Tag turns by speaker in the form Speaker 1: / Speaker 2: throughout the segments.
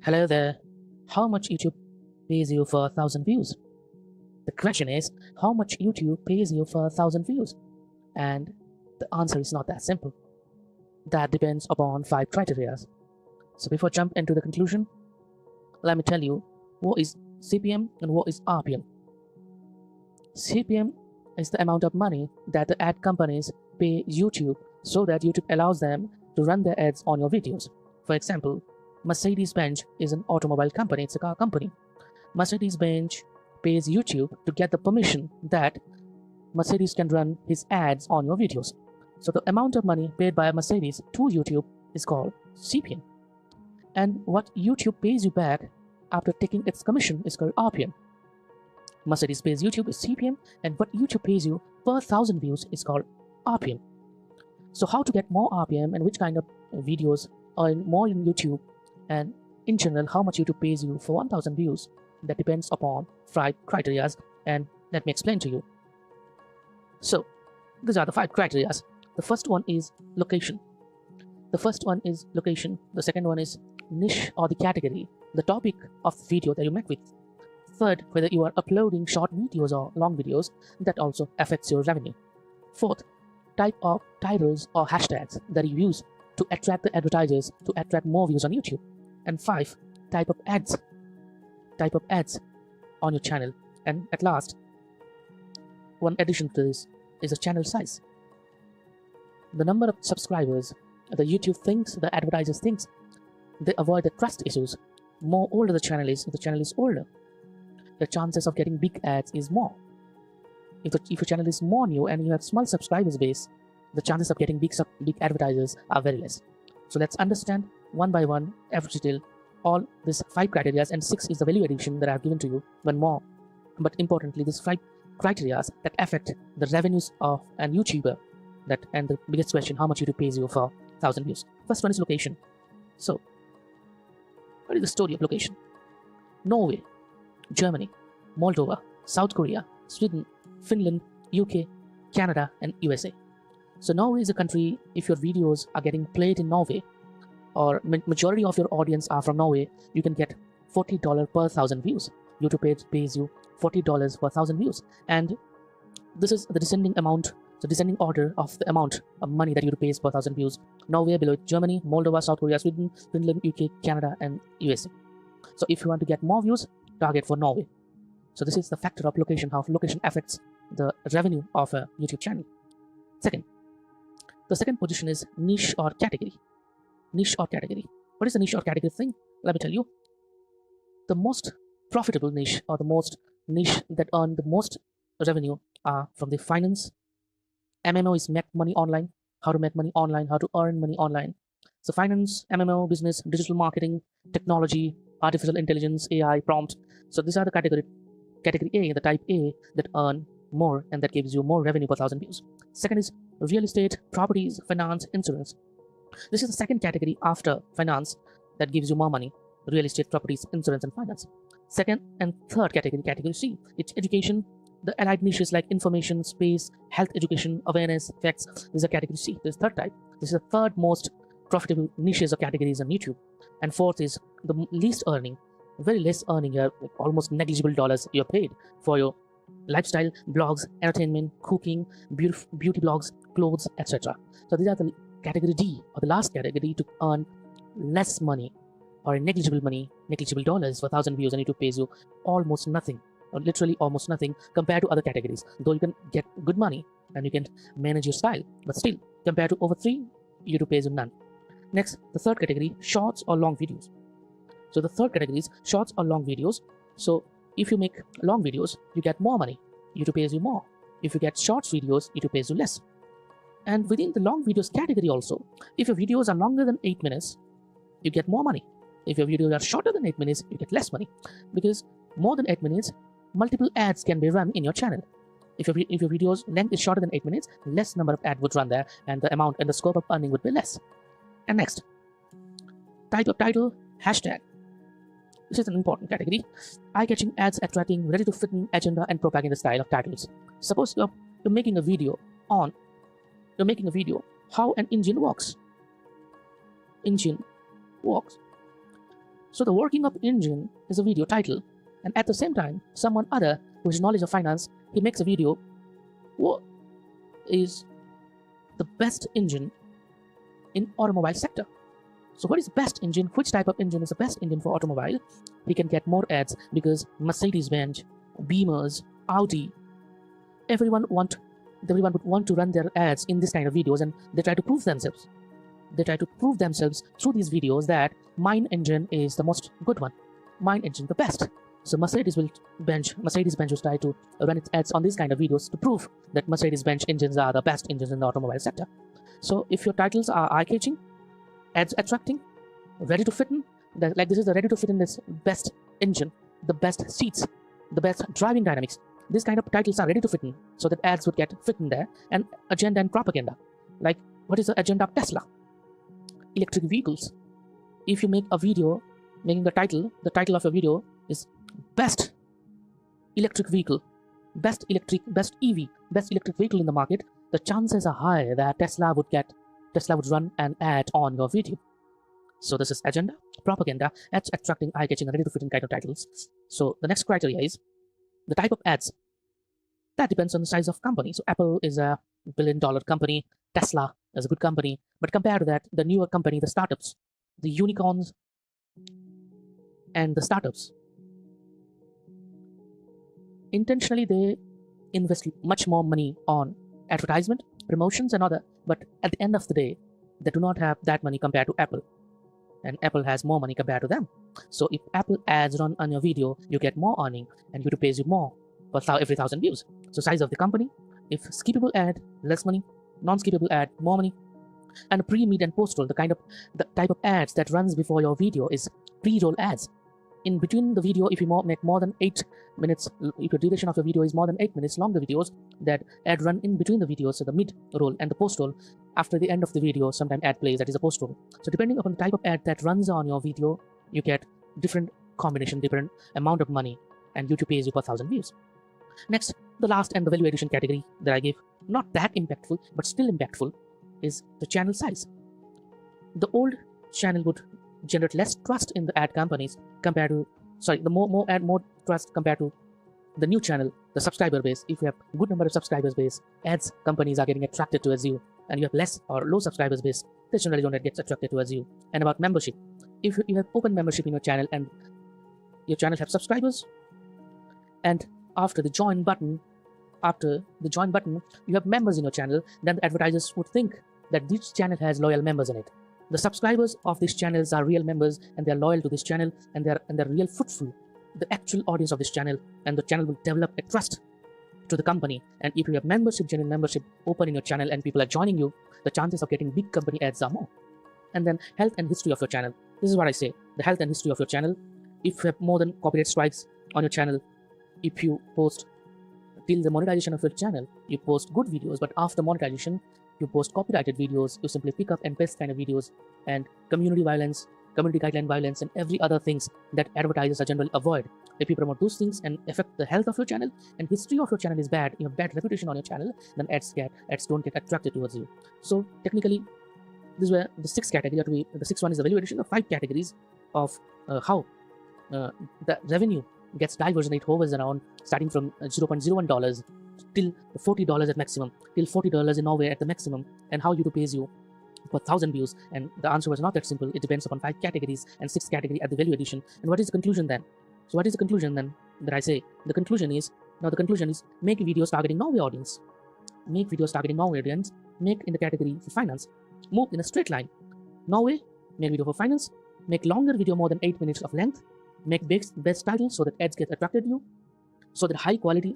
Speaker 1: Hello there. How much YouTube pays you for 1,000 views? The question is, how much YouTube pays you for 1,000 views? And the answer is not that simple. That depends upon 5 criteria. So before I jump into the conclusion, let me tell you what is CPM and what is RPM. CPM is the amount of money that the ad companies pay YouTube so that YouTube allows them to run their ads on your videos. For example, Mercedes-Benz is an automobile company, it's a car company. Mercedes-Benz pays YouTube to get the permission that Mercedes can run his ads on your videos. So the amount of money paid by Mercedes to YouTube is called CPM. And what YouTube pays you back after taking its commission is called RPM. Mercedes pays YouTube is CPM, and what YouTube pays you per 1,000 views is called RPM. So how to get more RPM and which kind of videos earn more in YouTube, and in general how much YouTube pays you for 1,000 views, that depends upon 5 criteria, and let me explain to you. So these are the 5 criteria. The first one is location. The second one is niche or the category, the topic of the video that you make with. Third, whether you are uploading short videos or long videos, that also affects your revenue. Fourth, type of titles or hashtags that you use to attract the advertisers to attract more views on YouTube. And 5, type of ads on your channel. And at last, one addition to this is the channel size. The number of subscribers, the YouTube thinks, the advertisers thinks, they avoid the trust issues. More older the channel is older, the chances of getting big ads is more. If your channel is more new and you have small subscribers base, the chances of getting big advertisers are very less. So let's understand one by one every detail, all these 5 criteria, and 6 is the value addition that I have given to you, one more. But importantly, these 5 criteria that affect the revenues of a YouTuber, and the biggest question, how much YouTube pays you for 1,000 views. First one is location. So what is the story of location? Norway, Germany, Moldova, South Korea, Sweden, Finland, UK, Canada, and USA. So Norway is a country. If your videos are getting played in Norway, or majority of your audience are from Norway, you can get $40 per 1,000 views. YouTube pays you $40 per 1,000 views. And this is the descending amount, the descending order of the amount of money that YouTube pays per 1,000 views. Norway, below it Germany, Moldova, South Korea, Sweden, Finland, UK, Canada, and USA. So if you want to get more views, target for Norway. So this is the factor of location, how location affects the revenue of a YouTube channel. The second position is niche or category. Niche or category. What is the niche or category thing? Let me tell you. The most profitable niche, or the most niche that earn the most revenue, are from the finance. MMO is make money online. How to make money online, how to earn money online. So finance, MMO, business, digital marketing, technology, artificial intelligence, AI, prompt. So these are the category A, the type A, that earn more and that gives you more revenue per 1,000 views. Second is real estate, properties, finance, insurance. This is the second category after finance that gives you more money: real estate, properties, insurance, and finance. Second and third category C, it's education. The allied niches like information, space, health, education, awareness, facts. This is a category C. This is third type. This is the third most profitable niches or categories on YouTube. And fourth is the least earning, very less earning here, like almost negligible dollars you're paid for your lifestyle, blogs, entertainment, cooking, beauty blogs, clothes, etc. So these are the category D, or the last category, to earn less money or negligible dollars for 1,000 views, and YouTube pays you almost nothing, or literally almost nothing compared to other categories. Though you can get good money and you can manage your style, but still compared to over 3, YouTube pays you none. Next, the third category, shorts or long videos. So the third category is shorts or long videos. So if you make long videos, you get more money, YouTube pays you more. If you get shorts videos, YouTube pays you less. And within the long videos category also, if your videos are longer than 8 minutes, you get more money. If your videos are shorter than 8 minutes, you get less money, because more than 8 minutes, multiple ads can be run in your channel. If your video's length is shorter than 8 minutes, less number of ads would run there, and the amount and the scope of earning would be less. And next, type of title, hashtag. This is an important category. Eye-catching ads attracting ready-to-fit-in agenda and propaganda style of titles. Suppose you're making a video how an engine works. So the working of engine is a video title, and at the same time, someone other who has knowledge of finance, he makes a video what is the best engine in automobile sector. So what is best engine? Which type of engine is the best engine for automobile? He can get more ads because Mercedes-Benz, Beamers, Audi, everyone would want to run their ads in this kind of videos, and they try to prove themselves. They try to prove themselves through these videos that mine engine is the most good one, mine engine the best. So Mercedes-Benz will try to run its ads on these kind of videos to prove that Mercedes-Benz engines are the best engines in the automobile sector. So if your titles are eye-catching, ads attracting, ready to fit in, like this is the ready to fit in this best engine, the best seats, the best driving dynamics. These kind of titles are ready to fit in, so that ads would get fit in there. And agenda and propaganda. Like, what is the agenda of Tesla? Electric vehicles. If you make a video making the title of your video is best electric vehicle, best EV, best electric vehicle in the market, the chances are high that Tesla would run an ad on your video. So this is agenda, propaganda, ads attracting, eye-catching, and ready to fit in kind of titles. So the next criteria is the type of ads. That depends on the size of company. So Apple is a billion-dollar company, Tesla is a good company, but compared to that, the newer company, the startups, the unicorns, and the startups, intentionally they invest much more money on advertisement, promotions, and other, but at the end of the day, they do not have that money compared to Apple, and Apple has more money compared to them. So if Apple ads run on your video, you get more earning, and YouTube pays you more for every 1,000 views. So size of the company, if skippable ad, less money, non-skippable ad, more money. And pre, mid, and post-roll, the type of ads that runs before your video is pre-roll ads. In between the video, if you make more than 8 minutes, if your duration of your video is more than 8 minutes long, the videos, that ad run in between the videos, so the mid-roll and the post-roll, after the end of the video, sometime ad plays, that is a post-roll. So depending upon the type of ad that runs on your video, you get different combination, different amount of money, and YouTube pays you per 1,000 views. Next, the last and the value addition category that I give, not that impactful, but still impactful, is the channel size. The old channel would generate less trust in the ad companies compared to, more trust compared to the new channel, the subscriber base. If you have a good number of subscribers base, ads companies are getting attracted towards you, and you have less or low subscribers base, they generally don't get attracted towards you. And about membership, if you have open membership in your channel and your channel have subscribers, and after the join button, you have members in your channel, then the advertisers would think that this channel has loyal members in it. The subscribers of these channels are real members, and they are loyal to this channel, and they're real fruitful, the actual audience of this channel, and the channel will develop a trust to the company. And if you have genuine membership open in your channel and people are joining you, the chances of getting big company ads are more. And then health and history of your channel. This is what I say, the health and history of your channel. If you have more than copyright strikes on your channel, if you post till the monetization of your channel, you post good videos, but after monetization, you post copyrighted videos, you simply pick up and paste kind of videos, and community violence, community guideline violence, and every other things that advertisers are generally avoid. If you promote those things and affect the health of your channel, and history of your channel is bad, you have bad reputation on your channel, then ads don't get attracted towards you. So technically, these were the 6 categories. The 6th one is the value addition of 5 categories of how the revenue gets diverged. It hovers around starting from $0.01 till $40 at maximum, till $40 in Norway at the maximum, and how YouTube pays you for 1,000 views. And the answer was not that simple. It depends upon 5 categories and 6 category at the value addition. And what is the conclusion then? So what is the conclusion then that I say? The conclusion is make videos targeting Norway audience. Make videos targeting Norway audience. Make in the category for finance. Move in a straight line. Norway, make video for finance. Make longer video more than 8 minutes of length. Make best titles so that ads get attracted to you. So that high quality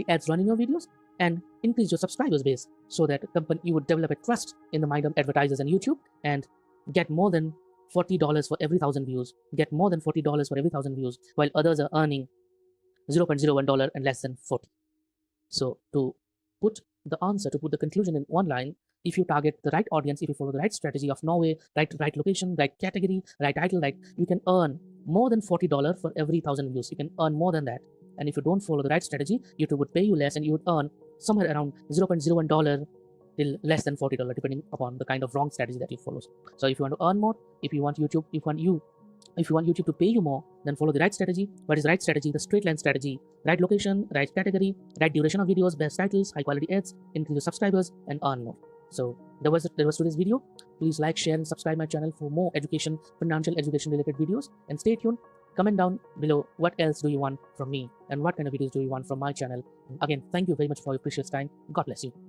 Speaker 1: ads run in your videos, and increase your subscribers base so that you would develop a trust in the mind of advertisers and YouTube, and get more than $40 for every 1,000 views. Get more than $40 for every 1,000 views, while others are earning $0.01 and less than 40. So to put the conclusion in one line, if you target the right audience, if you follow the right strategy of Norway, right location, right category, right title, you can earn more than $40 for every 1,000 views. You can earn more than that. And if you don't follow the right strategy, YouTube would pay you less, and you would earn somewhere around $0.01 till less than $40, depending upon the kind of wrong strategy that you follow. So if you want to earn more, if you want you If you want YouTube to pay you more, then follow the right strategy. What is right strategy? The straight line strategy. Right location, right category, right duration of videos, best titles, high quality ads, increase your subscribers, and earn more. So that was today's video. Please like, share, and subscribe my channel for more education, financial education related videos. And stay tuned. Comment down below what else do you want from me and what kind of videos do you want from my channel. Again, thank you very much for your precious time. God bless you.